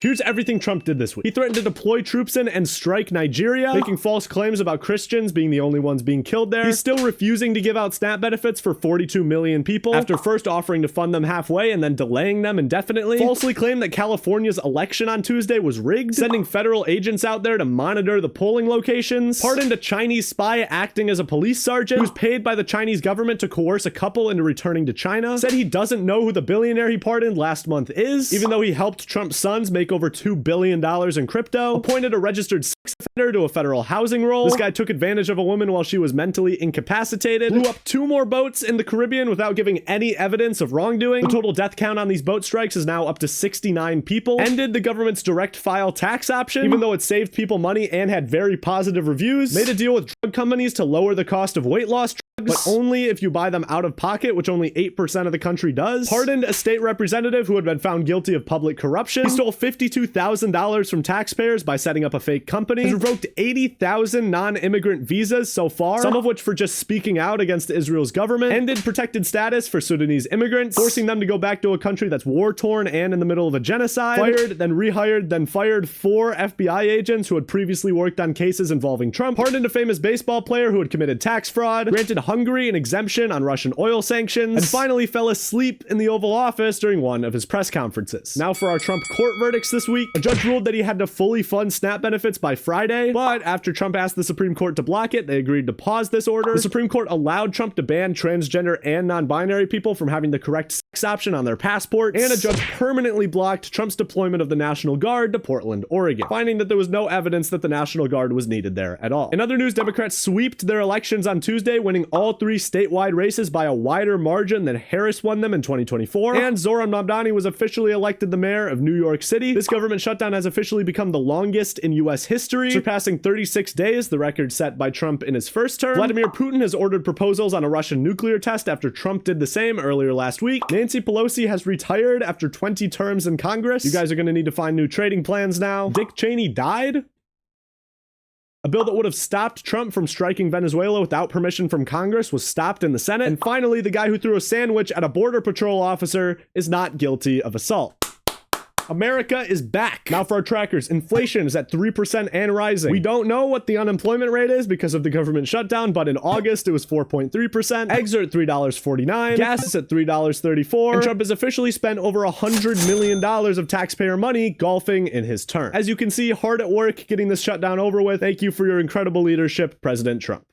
Here's everything Trump did this week. He threatened to deploy troops in and strike Nigeria, making false claims about Christians being the only ones being killed there. He's still refusing to give out SNAP benefits for 42 million people after first offering to fund them halfway and then delaying them indefinitely. Falsely claimed that California's election on Tuesday was rigged, sending federal agents out there to monitor the polling locations. Pardoned a Chinese spy acting as a police sergeant who's paid by the Chinese government to coerce a couple into returning to China. Said he doesn't know who the billionaire he pardoned last month is, even though he helped Trump's sons make over $2 billion in crypto. Appointed a registered sex offender to a federal housing role. This guy took advantage of a woman while she was mentally incapacitated. Blew up 2 more boats in the Caribbean without giving any evidence of wrongdoing. The total death count on these boat strikes is now up to 69 people. Ended the government's direct file tax option, even though it saved people money and had very positive reviews. Made a deal with drug companies to lower the cost of weight loss drugs, but only if you buy them out of pocket, which only 8% of the country does. Pardoned a state representative who had been found guilty of public corruption. He stole $52,000 from taxpayers by setting up a fake company. Has revoked 80,000 non-immigrant visas so far, some of which for just speaking out against Israel's government. Ended protected status for Sudanese immigrants, forcing them to go back to a country that's war-torn and in the middle of a genocide. Fired, then rehired, then fired 4 FBI agents who had previously worked on cases involving Trump. Pardoned a famous baseball player who had committed tax fraud. Granted Hungary an exemption on Russian oil sanctions. And finally fell asleep in the Oval Office during one of his press conferences. Now for our Trump court verdicts this week. A judge ruled that he had to fully fund SNAP benefits by Friday, but after Trump asked the Supreme Court to block it, they agreed to pause this order. The Supreme Court allowed Trump to ban transgender and non-binary people from having the correct sex option on their passports, and a judge permanently blocked Trump's deployment of the National Guard to Portland, Oregon, finding that there was no evidence that the National Guard was needed there at all. In other news, Democrats sweeped their elections on Tuesday, winning all 3 statewide races by a wider margin than Harris won them in 2024, and Zohran Mamdani was officially elected the mayor of New York City. This government shutdown has officially become the longest in U.S. history, surpassing 36 days, the record set by Trump in his first term. Vladimir Putin has ordered proposals on a Russian nuclear test after Trump did the same earlier last week. Nancy Pelosi has retired after 20 terms in Congress. You guys are going to need to find new trading plans now. Dick Cheney died. A bill that would have stopped Trump from striking Venezuela without permission from Congress was stopped in the Senate. And finally, the guy who threw a sandwich at a Border Patrol officer is not guilty of assault. America is back. Now for our trackers, inflation is at 3% and rising. We don't know what the unemployment rate is because of the government shutdown, but in August it was 4.3%. Eggs are at $3.49. Gas is at $3.34. And Trump has officially spent over $100 million of taxpayer money golfing in his term. As you can see, hard at work getting this shutdown over with. Thank you for your incredible leadership, President Trump.